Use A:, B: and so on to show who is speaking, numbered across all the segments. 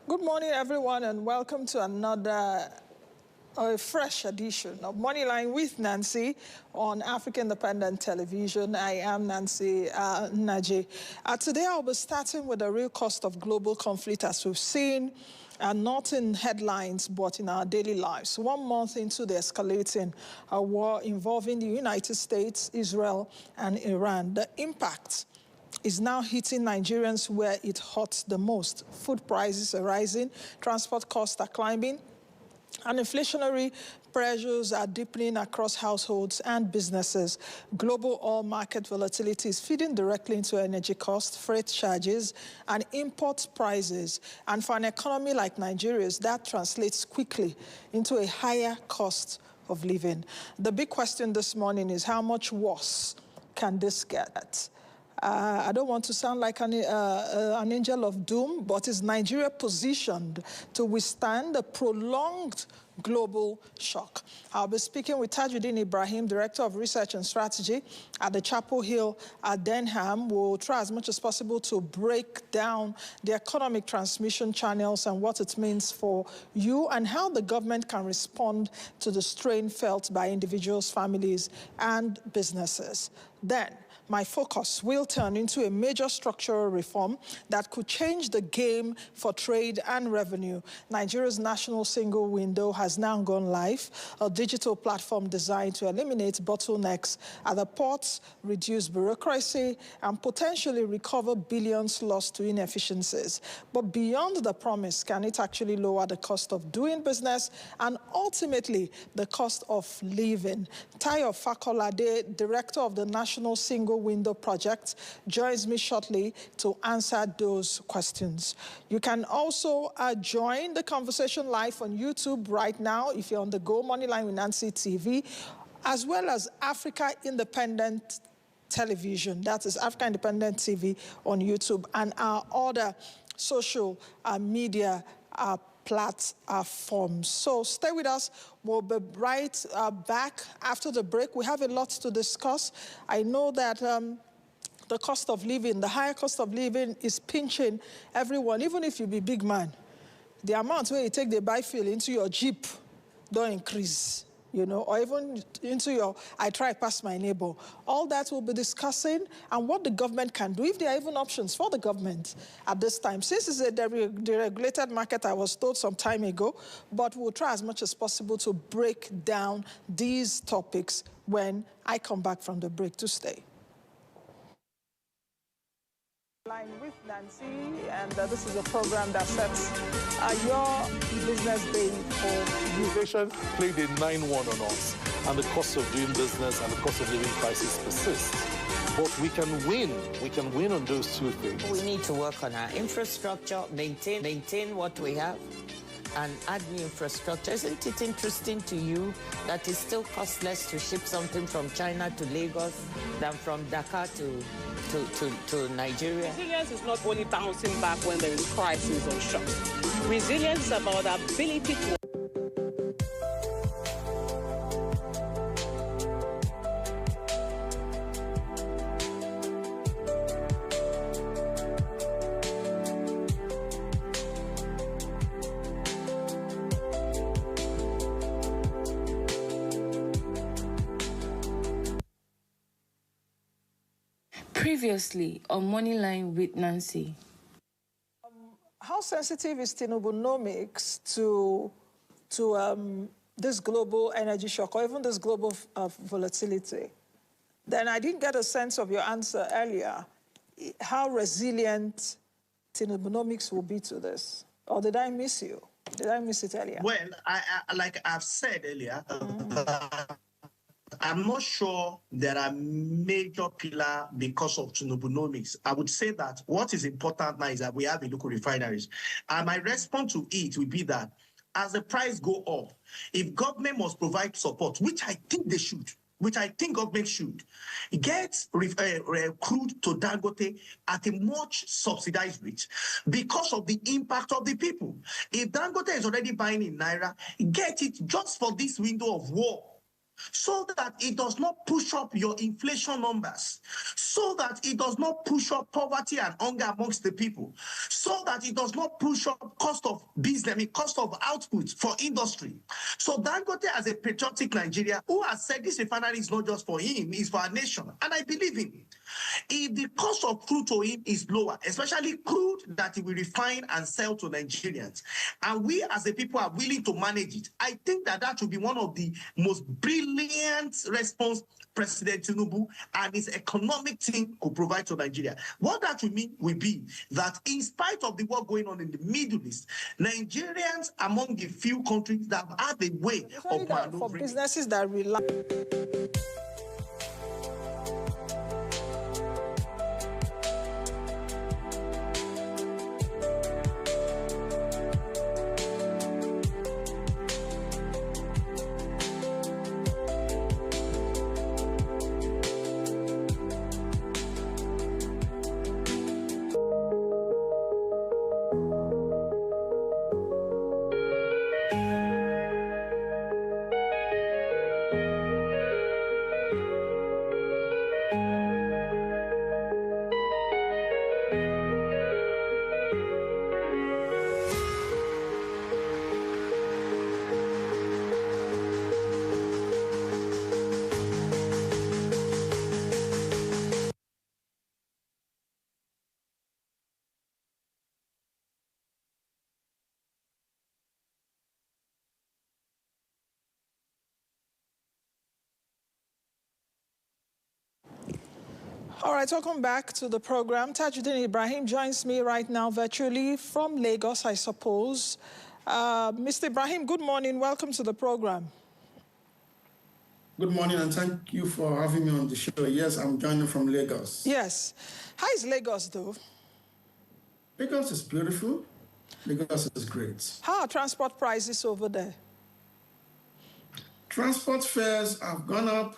A: Good morning, everyone, and welcome to another fresh edition of Moneyline with Nancy on African Independent Television. I am Nancy Naji. Today, I'll be starting with the real cost of global conflict as we've seen, not in headlines, but in our daily lives. 1 month into the escalating war involving the United States, Israel, and Iran, the impact is now hitting Nigerians where it hurts the most. Food prices are rising, transport costs are climbing, and inflationary pressures are deepening across households and businesses. Global oil market volatility is feeding directly into energy costs, freight charges, and import prices. And for an economy like Nigeria's, that translates quickly into a higher cost of living. The big question this morning is how much worse can this get? I don't want to sound like an angel of doom, but is Nigeria positioned to withstand a prolonged global shock? I'll be speaking with Tajudeen Ibrahim, Director of Research and Strategy at the Chapel Hill at Denham. We'll try as much as possible to break down the economic transmission channels and what it means for you and how the government can respond to the strain felt by individuals, families, and businesses. Then, my focus will turn into a major structural reform that could change the game for trade and revenue. Nigeria's national single window has now gone live, a digital platform designed to eliminate bottlenecks at the ports, reduce bureaucracy, and potentially recover billions lost to inefficiencies. But beyond the promise, can it actually lower the cost of doing business and ultimately the cost of living? Tayo Fakolade, Director of the National Single Window Project, joins me shortly to answer those questions. You can also join the conversation live on YouTube right now if you're on the Go Moneyline with Nancy TV, as well as Africa Independent Television. That is Africa Independent TV on YouTube and our other social media platforms. So stay with us. We'll be right back after the break. We have a lot to discuss. I know that the cost of living, the higher cost of living is pinching everyone, even if you be big man. The amount where you take the buy fuel into your Jeep don't increase, you know, or even into your, I try past my neighbor. All that we'll be discussing and what the government can do, if there are even options for the government at this time. Since it's a deregulated market, I was told some time ago, but we'll try as much as possible to break down these topics when I come back from the break. To stay. Line with Nancy, and this is a program that sets your business day for you.
B: Inflation played a 9-1 on us, and the cost of doing business and the cost of living crisis persists. But we can win. We can win on those two things.
C: We need to work on our infrastructure, maintain what we have, and add new infrastructure. Isn't it interesting to you that it still costs less to ship something from China to Lagos than from Dakar to Nigeria?
D: Resilience is not only bouncing back when there is crisis or shocks. Resilience is about the ability to...
E: Previously on Moneyline with Nancy.
A: How sensitive is Tinubunomics to this global energy shock or even this global volatility? Then I didn't get a sense of your answer earlier. How resilient Tinubunomics will be to this? Or did I miss you? Did I miss it earlier?
F: Well, like I've said earlier, I'm not sure there are major pillar because of Tinubunomics. I would say that what is important now is that we have the local refineries. And my response to it would be that as the price go up, if government must provide support, which I think they should, which I think government should, get crude to Dangote at a much subsidized rate because of the impact of the people. If Dangote is already buying in Naira, get it just for this window of war. so that it does not push up your inflation numbers, so that it does not push up poverty and hunger amongst the people, so that it does not push up cost of business, cost of output for industry. So Dangote, as a patriotic Nigeria, who has said this refinery is not just for him, it's for our nation, and I believe him. If the cost of crude to him is lower, especially crude that he will refine and sell to Nigerians, and we as a people are willing to manage it, I think that that should be one of the most brilliant response President Tinubu and his economic team could provide to Nigeria. What that will mean will be that in spite of the war going on in the Middle East, Nigerians among the few countries that have had a way of maneuvering.
A: For businesses that rely. All right, welcome back to the program. Tajudeen Ibrahim joins me right now virtually from Lagos, I suppose. Mr. Ibrahim, good morning. Welcome to the program.
G: Good morning, and thank you for having me on the show. Yes, I'm joining from Lagos.
A: Yes. How is Lagos, though?
G: Lagos is beautiful. Lagos is great.
A: How are transport prices over there?
G: Transport fares have gone up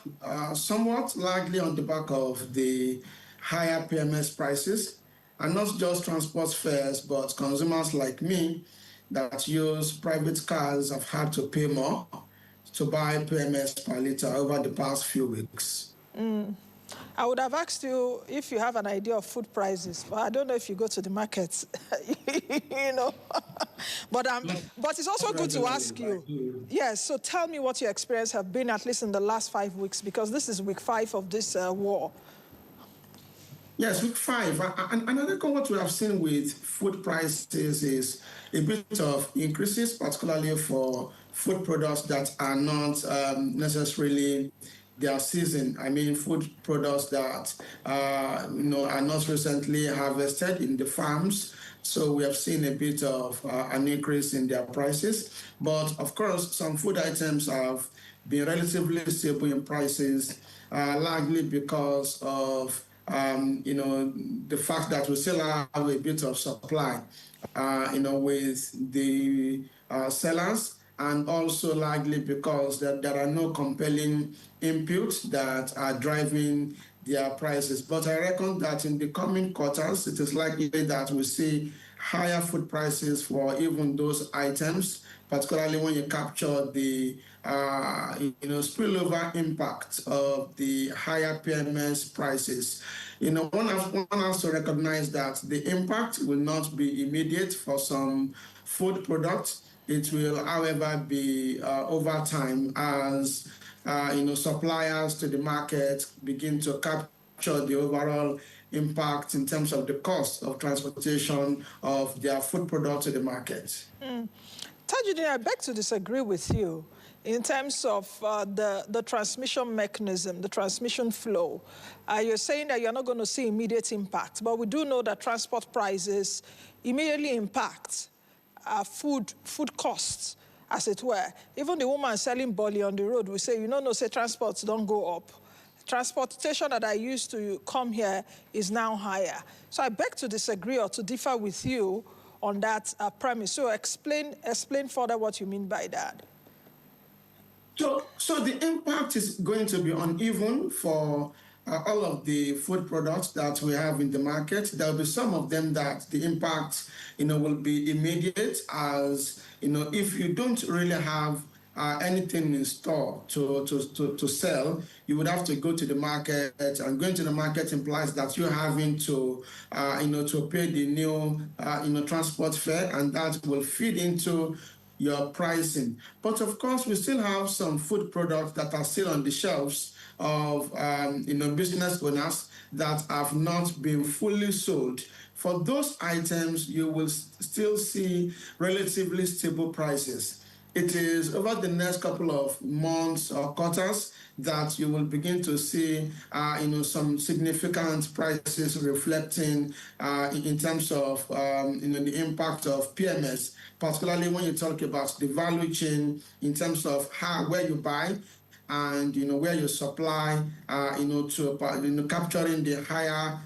G: somewhat, largely on the back of the higher PMS prices, and not just transport fares, but consumers like me that use private cars have had to pay more to buy PMS per litre over the past few weeks.
A: I would have asked you if you have an idea of food prices, but I don't know if you go to the markets, you know. But it's also good to ask you. Yes, so tell me what your experience have been, at least in the last 5 weeks, because this is week 5 of this war.
G: Yes, week 5. And I think what we have seen with food prices is a bit of increases, particularly for food products that are not necessarily their season. I mean, food products that are not recently harvested in the farms. So we have seen a bit of an increase in their prices. But of course, some food items have been relatively stable in prices, largely because of the fact that we still have a bit of supply, with the sellers, and also largely because there are no compelling inputs that are driving their prices. But I reckon that in the coming quarters, it is likely that we see higher food prices for even those items, particularly when you capture the spillover impact of the higher PMS prices. One has to recognize that the impact will not be immediate for some food products. It will, however, be over time as suppliers to the market begin to capture the overall impact in terms of the cost of transportation of their food products to the market.
A: Tajudeen, I beg to disagree with you in terms of the transmission mechanism, the transmission flow. You're saying that you're not going to see immediate impact, but we do know that transport prices immediately impact food costs, as it were. Even the woman selling bully on the road will say, say transports don't go up. Transportation that I used to come here is now higher. So I beg to disagree or to differ with you on that premise. So explain further what you mean by that.
G: So the impact is going to be uneven for all of the food products that we have in the market. There will be some of them that the impact, will be immediate, as, if you don't really have anything in store to sell, you would have to go to the market, and going to the market implies that you're having to, to pay the new, transport fare, and that will feed into your pricing. But of course, we still have some food products that are still on the shelves of, business owners that have not been fully sold. For those items, you will still see relatively stable prices. It is over the next couple of months or quarters that you will begin to see, some significant prices reflecting in terms of, the impact of PMS, particularly when you talk about the value chain in terms of where you buy and, where you supply, to capturing the higher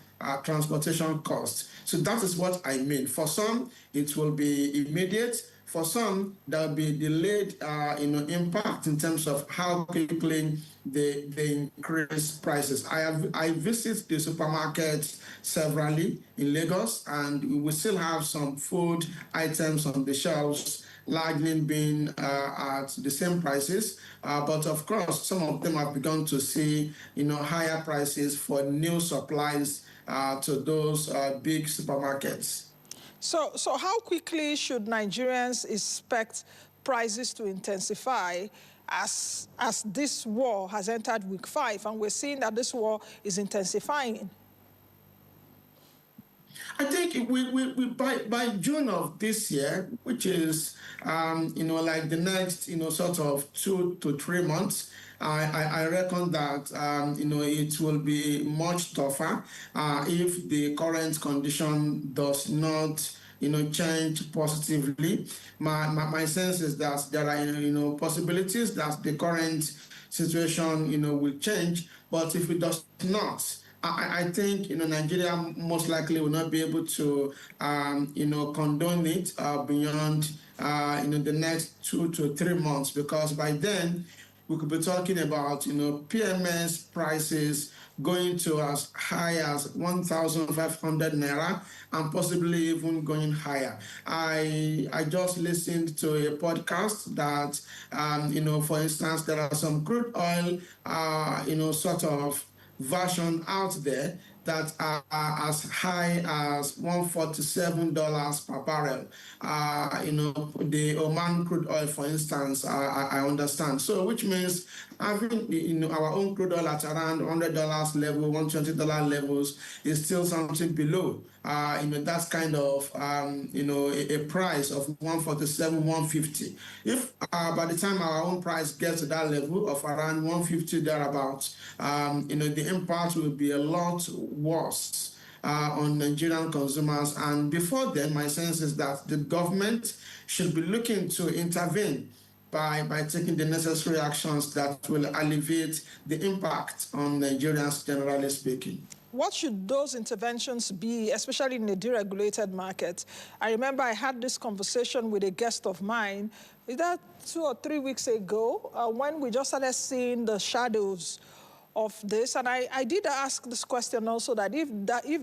G: transportation costs. So that is what I mean. For some, it will be immediate. For some, there will be delayed, impact in terms of how quickly they increase prices. I visit the supermarket severally in Lagos, and we still have some food items on the shelves, largely being at the same prices. But of course, some of them have begun to see, higher prices for new supplies to those big supermarkets.
A: So how quickly should Nigerians expect prices to intensify as this war has entered week 5, and we're seeing that this war is intensifying?
G: I think we by June of this year, which is like the next sort of 2 to 3 months, I reckon that it will be much tougher if the current condition does not change positively. My sense is that there are possibilities that the current situation will change, but if it does not, I think Nigeria most likely will not be able to condone it beyond the next 2 to 3 months, because by then we could be talking about PMS prices going to as high as 1,500 naira and possibly even going higher. I just listened to a podcast that for instance, there are some crude oil sort of version out there that are as high as $147 per barrel. The Oman crude oil, for instance, I understand. So, which means having our own crude oil at around $100 level, $120 levels is still something below. That's kind of a price of $147, $150. If by the time our own price gets to that level of around $150 thereabouts, the impact will be a lot worse on Nigerian consumers. And before then, my sense is that the government should be looking to intervene by taking the necessary actions that will alleviate the impact on Nigerians, generally speaking.
A: What should those interventions be, especially in a deregulated market? I remember I had this conversation with a guest of mine, is that 2 or 3 weeks ago, when we just started seeing the shadows of this, and I did ask this question also, that if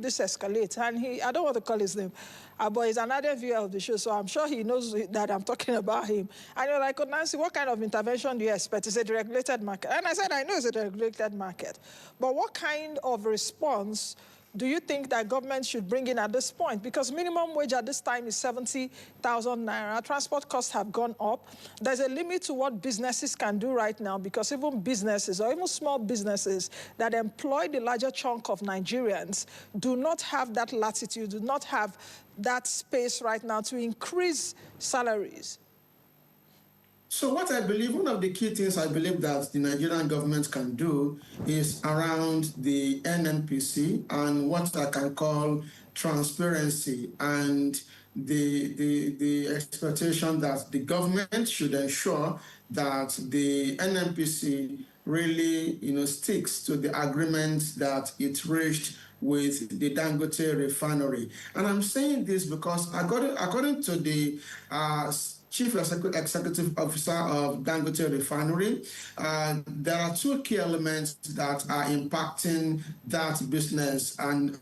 A: this escalates, and I don't want to call his name, but he's another viewer of the show, so I'm sure he knows that I'm talking about him. And you're like, oh, Nancy, what kind of intervention do you expect? It's a deregulated market. And I said, I know it's a deregulated market, but what kind of response do you think that government should bring in at this point? Because minimum wage at this time is 70,000 naira. Transport costs have gone up. There's a limit to what businesses can do right now, because even businesses, or even small businesses that employ the larger chunk of Nigerians, do not have that latitude, do not have that space right now to increase salaries.
G: So what I believe, one of the key things I believe that the Nigerian government can do is around the NNPC and what I can call transparency, and the expectation that the government should ensure that the NNPC really sticks to the agreement that it reached with the Dangote refinery. And I'm saying this because according to the Chief Executive Officer of Dangote Refinery, there are 2 key elements that are impacting that business and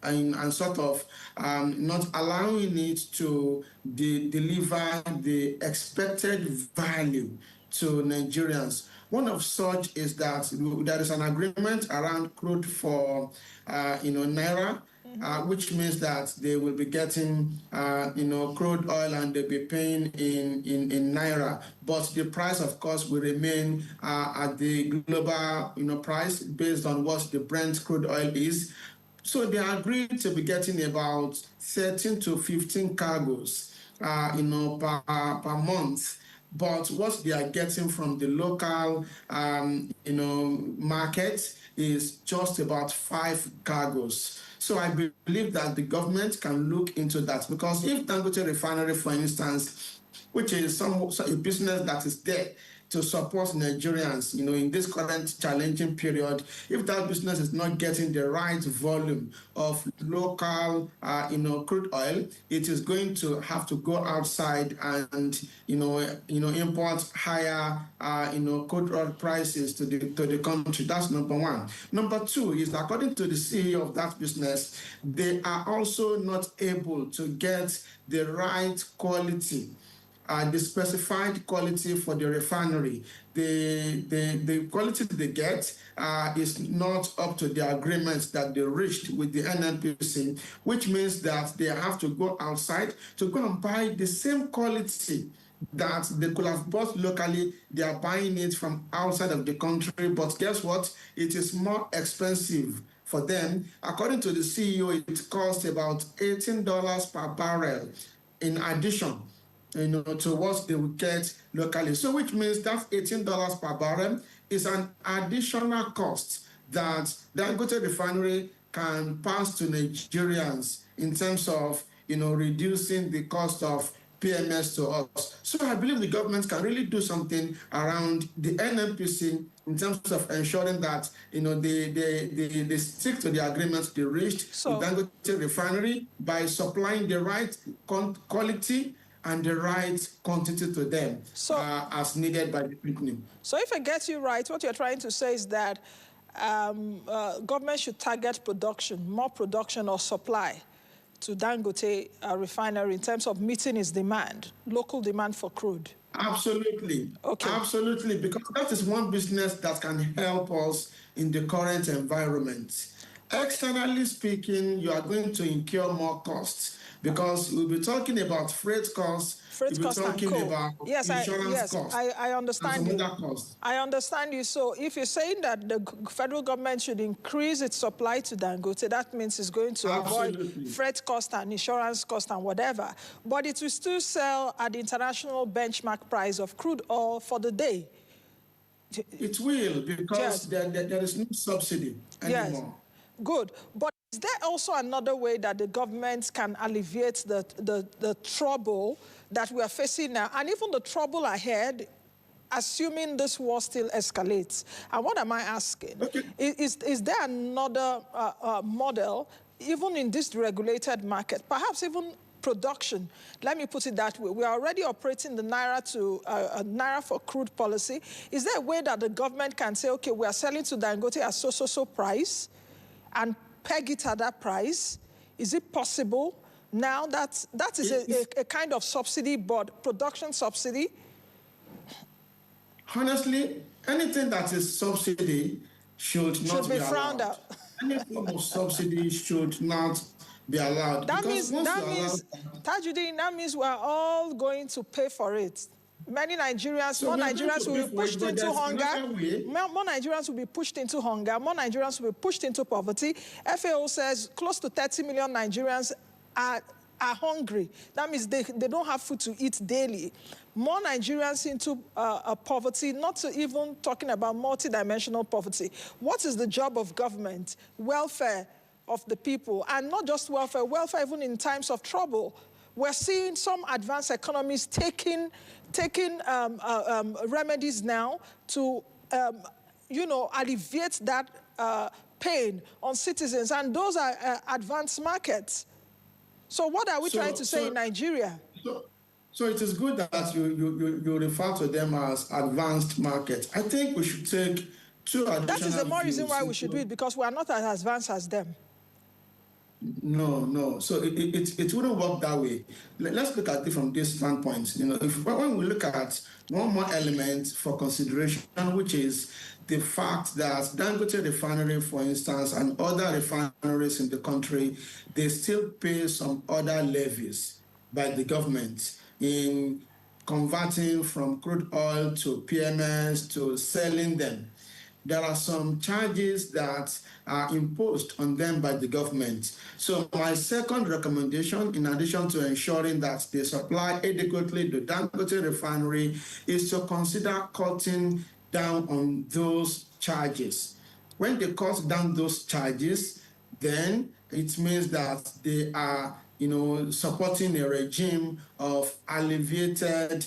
G: sort of not allowing it to deliver the expected value to Nigerians. One of such is that there is an agreement around crude for, Naira, which means that they will be getting, crude oil and they'll be paying in Naira. But the price, of course, will remain at the global, price based on what the Brent crude oil is. So they agreed to be getting about 13 to 15 cargoes, per month. But what they are getting from the local, market is just about 5 cargoes. So I believe that the government can look into that, because if Dangote Refinery, for instance, which is a business that is there to support Nigerians, in this current challenging period, if that business is not getting the right volume of local, crude oil, it is going to have to go outside and, import higher, crude oil prices to the country. That's number one. Number two is, according to the CEO of that business, they are also not able to get the right quality, the specified quality for the refinery. The quality they get is not up to the agreements that they reached with the NNPC, which means that they have to go outside to go and buy the same quality that they could have bought locally. They are buying it from outside of the country, but guess what? It is more expensive for them. According to the CEO, it costs about $18 per barrel in addition, to what they will get locally. So which means that $18 per barrel is an additional cost that Dangote Refinery can pass to Nigerians in terms of, reducing the cost of PMS to us. So I believe the government can really do something around the NNPC in terms of ensuring that, they stick to the agreements they reached with Dangote Refinery by supplying the right quality and the right quantity to them, as needed by the company.
A: So if I get you right, what you're trying to say is that government should target production, more production or supply to Dangote Refinery in terms of meeting its demand, local demand for crude.
G: Absolutely.
A: Okay.
G: Absolutely, because that is one business that can help us in the current environment. Externally speaking, you are going to incur more costs, because we'll be talking about freight costs, we'll be talking about insurance costs.
A: I understand you.
G: Costs.
A: I understand you. So if you're saying that the federal government should increase its supply to Dangote, that means it's going to avoid freight cost and insurance cost and whatever. But it will still sell at the international benchmark price of crude oil for the day.
G: It will, because there is no subsidy anymore.
A: Yes. Good. But is there also another way that the government can alleviate the trouble that we are facing now, and even the trouble ahead, assuming this war still escalates? And what am I asking? Okay. Is there another model, even in this regulated market, perhaps even production? Let me put it that way. We are already operating the Naira for crude policy. Is there a way that the government can say, okay, we are selling to Dangote at so price, and peg it at that price? Is it possible? Now that is a kind of subsidy, but production subsidy?
G: Honestly, anything that is subsidy should not be
A: frowned
G: allowed. Any form of subsidy should not be allowed.
A: That means, Tajudeen, that means we're all going to pay for it. Many Nigerians, more Nigerians will be pushed into hunger. More Nigerians will be pushed into hunger. More Nigerians will be pushed into poverty. FAO says close to 30 million Nigerians are hungry. That means they don't have food to eat daily. More Nigerians into poverty, not to even talking about multidimensional poverty. What is the job of government? Welfare of the people, and not just welfare even in times of trouble. We're seeing some advanced economies taking remedies now to, alleviate that pain on citizens, and those are advanced markets. So what are we trying to say in Nigeria?
G: So it is good that you refer to them as advanced markets. I think we should take two additional
A: That is the more reason why we
G: views.
A: should do it, because we are not as advanced as them.
G: No. So it wouldn't work that way. Let's look at it from this standpoint. When we look at one more element for consideration, which is the fact that Dangote Refinery, for instance, and other refineries in the country, they still pay some other levies by the government in converting from crude oil to PMS to selling them. There are some charges that are imposed on them by the government. So my second recommendation, in addition to ensuring that they supply adequately to Dangote Refinery, is to consider cutting down on those charges. When they cut down those charges, then it means that they are, supporting a regime of alleviated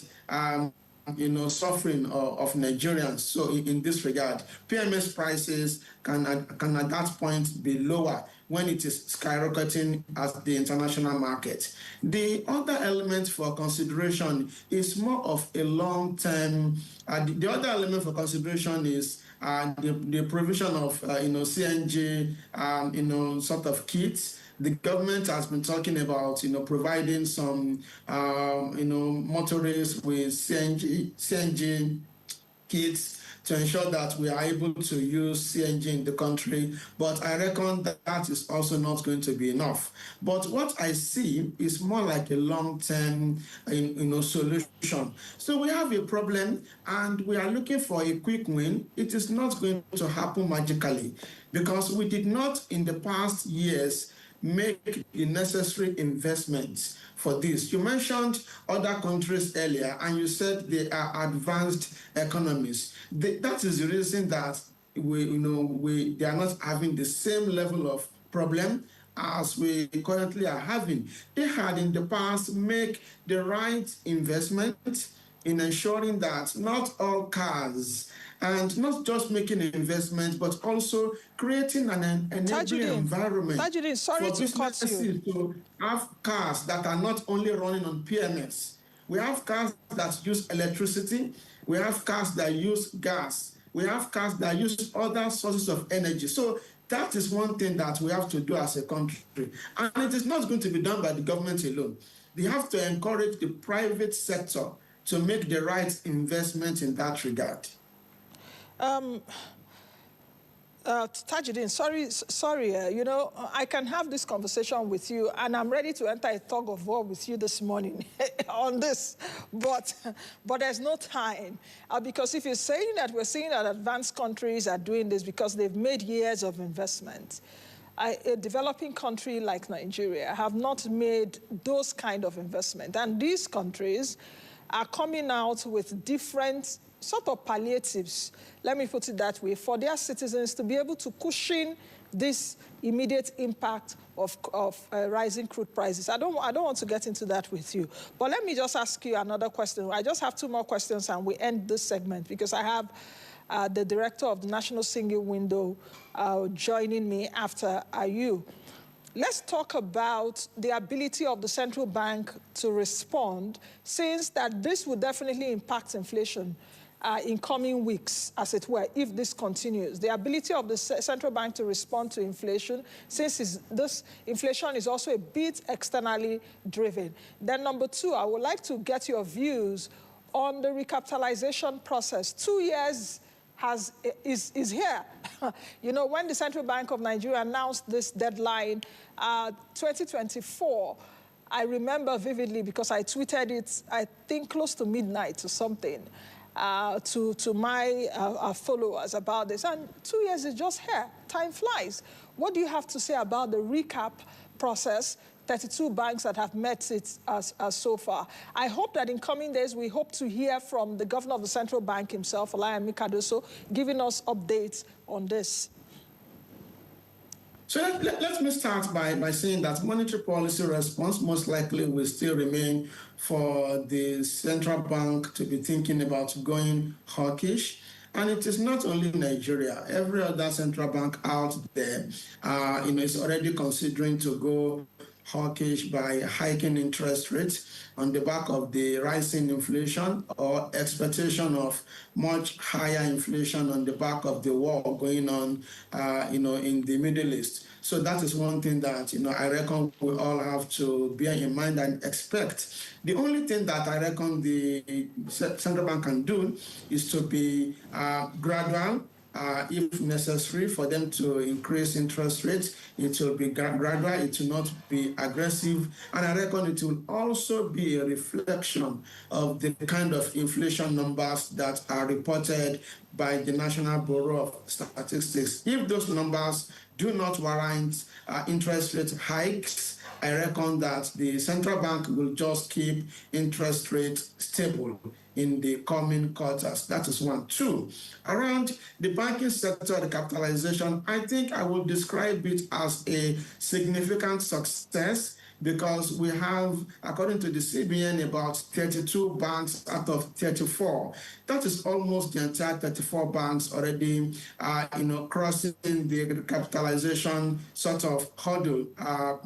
G: suffering of Nigerians. So in this regard, PMS prices can at that point be lower when it is skyrocketing at the international market. The other element for consideration is more of a long-term. The other element for consideration is the provision of CNG, sort of kits. The government has been talking about, providing some, motorists with CNG kits to ensure that we are able to use CNG in the country. But I reckon that is also not going to be enough. But what I see is more like a long-term, solution. So we have a problem and we are looking for a quick win. It is not going to happen magically because we did not in the past years make the necessary investments for this. You mentioned other countries earlier, and you said they are advanced economies. That is the reason that they are not having the same level of problem as we currently are having. They had in the past make the right investment in ensuring that not all cars, and not just making investments, but also creating an enabling environment
A: Tajudeen, sorry
G: for businesses to have cars that are not only running on PMS. We have cars that use electricity. We have cars that use gas. We have cars that use other sources of energy. So that is one thing that we have to do as a country. And it is not going to be done by the government alone. They have to encourage the private sector to make the right investment in that regard.
A: Tajudeen, sorry, I can have this conversation with you, and I'm ready to enter a tug of war with you this morning on this, but there's no time. Because if you're saying that we're seeing that advanced countries are doing this because they've made years of investment, a developing country like Nigeria have not made those kind of investment, and these countries are coming out with different sort of palliatives, let me put it that way, for their citizens to be able to cushion this immediate impact of rising crude prices. I don't want to get into that with you, but let me just ask you another question. I just have two more questions and we end this segment because I have the director of the National Single Window joining me after you. Let's talk about the ability of the central bank to respond, since that this will definitely impact inflation in coming weeks, as it were, if this continues. The ability of the central bank to respond to inflation, since this inflation is also a bit externally driven. Then number two, I would like to get your views on the recapitalization process. 2 years is here. When the Central Bank of Nigeria announced this deadline, 2024, I remember vividly because I tweeted it, I think close to midnight or something, to my followers about this. And 2 years is just here. Time flies. What do you have to say about the recap process? 32 banks that have met it so far. I hope that in coming days, we hope to hear from the governor of the central bank himself, Olayemi Cardoso, giving us updates on this.
G: So let me start by saying that monetary policy response most likely will still remain for the central bank to be thinking about going hawkish. And it is not only Nigeria. Every other central bank out there, is already considering to go hawkish by hiking interest rates on the back of the rising inflation or expectation of much higher inflation on the back of the war going on, in the Middle East. So that is one thing that, I reckon we all have to bear in mind and expect. The only thing that I reckon the central bank can do is to be gradual. If necessary for them to increase interest rates, it will be gradual, it will not be aggressive, and I reckon it will also be a reflection of the kind of inflation numbers that are reported by the National Bureau of Statistics. If those numbers do not warrant interest rate hikes, I reckon that the central bank will just keep interest rates stable in the coming quarters. That is one. Two, around the banking sector, the capitalization, I think I would describe it as a significant success because we have, according to the CBN, about 32 banks out of 34. That is almost the entire 34 banks already, crossing the capitalization sort of hurdle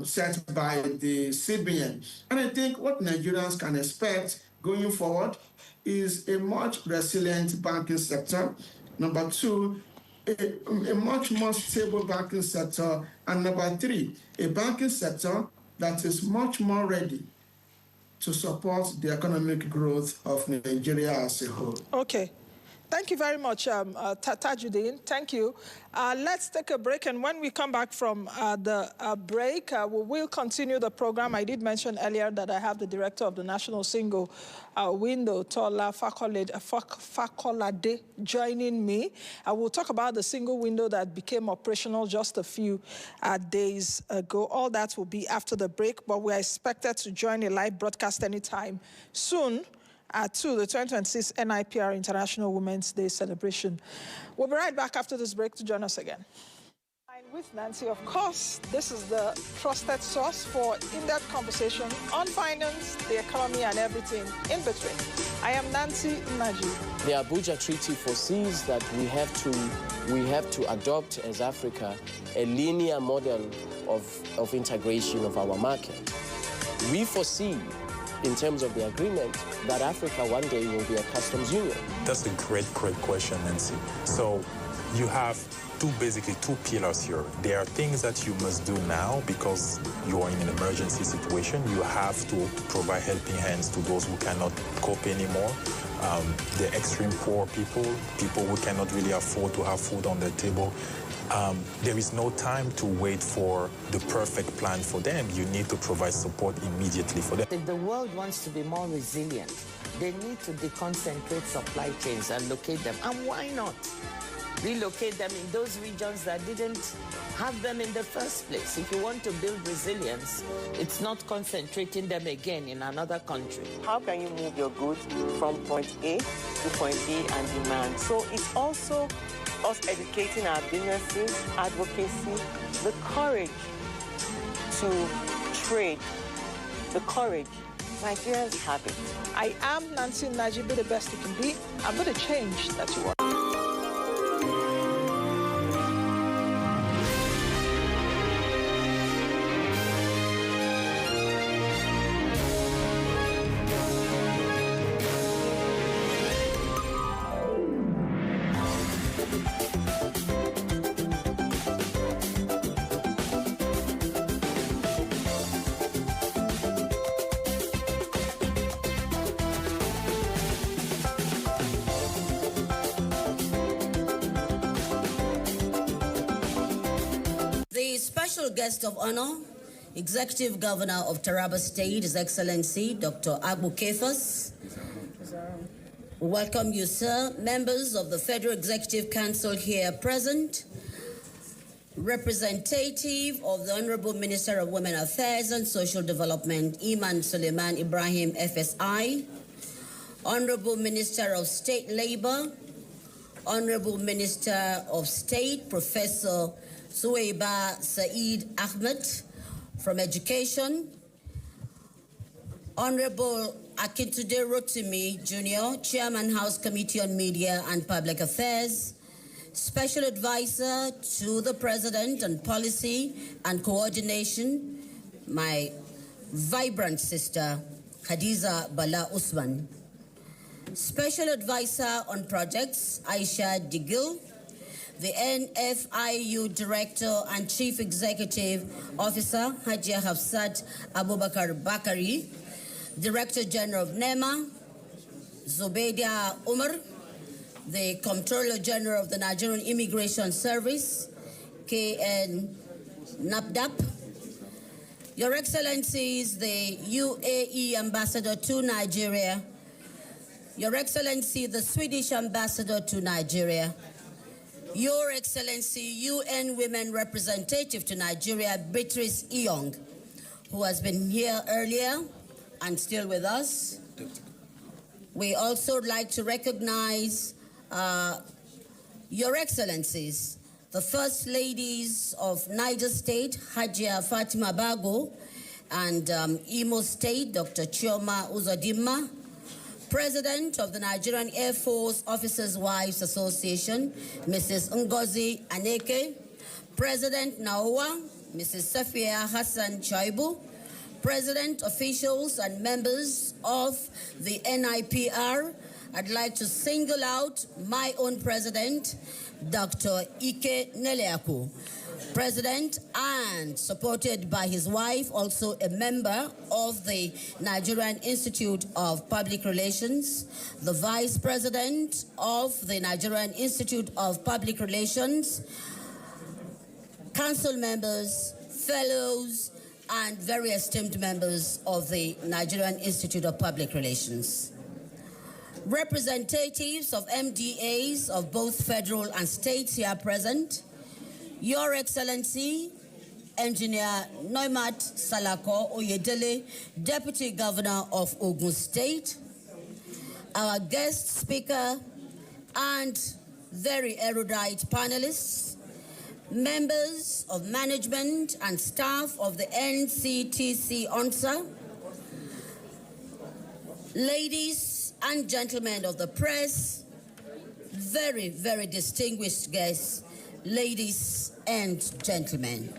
G: set by the CBN. And I think what Nigerians can expect going forward is a much resilient banking sector. Number two, a much more stable banking sector. And number three, a banking sector that is much more ready to support the economic growth of Nigeria as a whole.
A: Okay. Thank you very much, Tajudeen. Thank you. Let's take a break, and when we come back from the break, we will continue the program. I did mention earlier that I have the director of the National Single Window, Tola Fakolade, joining me. We'll talk about the single window that became operational just a few days ago. All that will be after the break, but we're expected to join a live broadcast anytime soon to the 2026 NIPR International Women's Day celebration. We'll be right back after this break to join us again. With Nancy, of course, this is the trusted source for in-depth conversation on finance, the economy, and everything in between. I am Nancy Naji.
H: The Abuja Treaty foresees that we have to adopt as Africa a linear model of integration of our market. We foresee, in terms of the agreement, that Africa one day will be a customs union?
I: That's a great question, Nancy. So you have basically two pillars here. There are things that you must do now because you are in an emergency situation. You have to provide helping hands to those who cannot cope anymore. The extreme poor people who cannot really afford to have food on their table. There is no time to wait for the perfect plan for them. You need to provide support immediately for them.
C: If the world wants to be more resilient, they need to deconcentrate supply chains and locate them. And why not? Relocate them in those regions that didn't have them in the first place. If you want to build resilience, it's not concentrating them again in another country.
D: How can you move your goods from point A to point B and demand? So it's also us educating our businesses, advocacy, the courage to trade, the courage. Nigerians have it.
A: I am Nancy Naji, be the best you can be. I'm going to change that you are.
J: Special guest of honor, Executive Governor of Taraba State, His Excellency Dr. Abu Kefas. We welcome you, sir. Members of the Federal Executive Council here present, representative of the Honorable Minister of Women Affairs and Social Development, Tajudeen Ibrahim, FSI, Honorable Minister of State Labor, Honorable Minister of State, Professor Suwaiba Saeed Ahmed from Education, Honorable Akintude Rotimi Jr., Chairman, House Committee on Media and Public Affairs, Special Advisor to the President on Policy and Coordination, my vibrant sister, Hadiza Bala Usman. Special Advisor on Projects, Aisha Digil. The NFIU Director and Chief Executive Officer, Hajia Hafsat Abubakar Bakari. Director General of NEMA, Zubeida Umar. The Comptroller General of the Nigerian Immigration Service, KN Napdap. Your Excellencies, the UAE Ambassador to Nigeria, Your Excellency, the Swedish Ambassador to Nigeria, Your Excellency, UN Women Representative to Nigeria, Beatrice Iyong, who has been here earlier and still with us. We also would like to recognize Your Excellencies, the First Ladies of Niger State, Hajia Fatima Bago, and Imo State, Dr. Chioma Uzodimma, President of the Nigerian Air Force Officers' Wives Association, Mrs. Ngozi Aneke, President NAOA, Mrs. Safia Hassan Chaibu, President, officials, and members of the NIPR. I'd like to single out my own president, Dr. Ike Neleaku, President, and supported by his wife, also a member of the Nigerian Institute of Public Relations, the Vice President of the Nigerian Institute of Public Relations, council members, fellows, and very esteemed members of the Nigerian Institute of Public Relations. Representatives of MDAs of both federal and states here present, Your Excellency, Engineer Noimat Salako Oyedele, Deputy Governor of Ogun State, our guest speaker and very erudite panelists, members of management and staff of the NCTC ONSA, ladies and gentlemen of the press, very, very distinguished guests, ladies and gentlemen.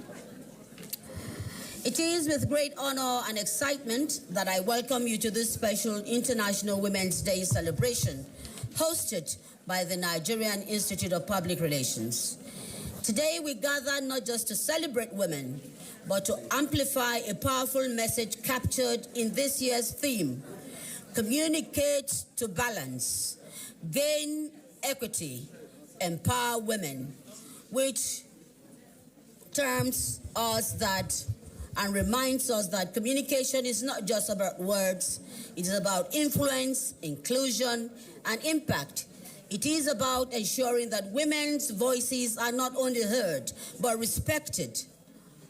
J: It is with great honor and excitement that I welcome you to this special International Women's Day celebration hosted by the Nigerian Institute of Public Relations. Today we gather not just to celebrate women, but to amplify a powerful message captured in this year's theme: communicate to balance, gain equity, empower women, which terms us that and reminds us that communication is not just about words, it is about influence, inclusion, and impact. It is about ensuring that women's voices are not only heard, but respected,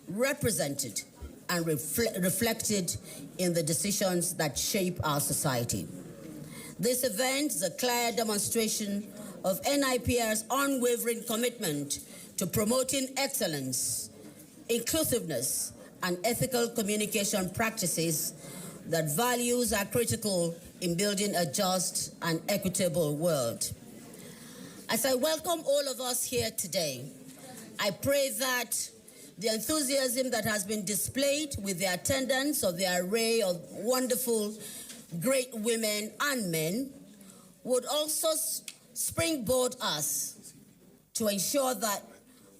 J: represented, and reflected in the decisions that shape our society. This event is a clear demonstration of NIPR's unwavering commitment to promoting excellence, inclusiveness, and ethical communication practices that values are critical in building a just and equitable world. As I welcome all of us here today, I pray that the enthusiasm that has been displayed with the attendance of the array of wonderful, great women and men would also springboard us to ensure that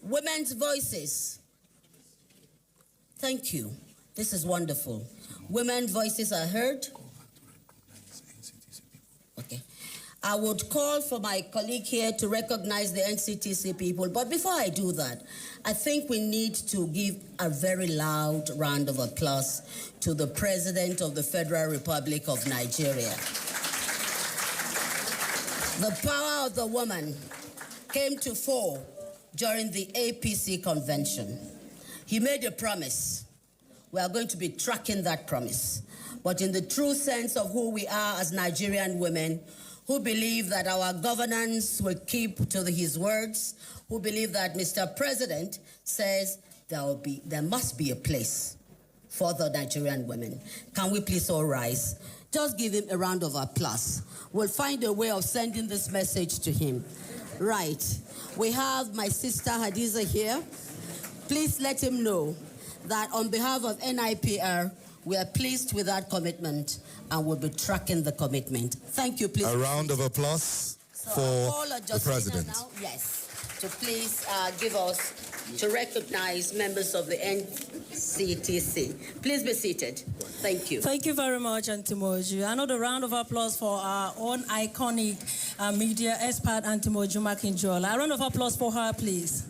J: women's voices, thank you, this is wonderful, women's voices are heard. Okay. I would call for my colleague here to recognize the NCTC people, but before I do that, I think we need to give a very loud round of applause to the President of the Federal Republic of Nigeria. The power of the woman came to fore during the APC convention. He made a promise. We are going to be tracking that promise. But in the true sense of who we are as Nigerian women, who believe that our governance will keep to his words, who believe that Mr. President says there must be a place for the Nigerian women. Can we please all rise? Just give him a round of applause. We'll find a way of sending this message to him. Right. We have my sister Hadiza here. Please let him know that on behalf of NIPR, we are pleased with that commitment and will be tracking the commitment. Thank you, please.
K: A round of applause for the President.
J: Now, yes, to please give us, to recognize members of the NCTC. Please be seated. Thank you.
L: Thank you very much, Antimoju. Another round of applause for our own iconic media expert, Antimoju Makinjola. A round of applause for her, please.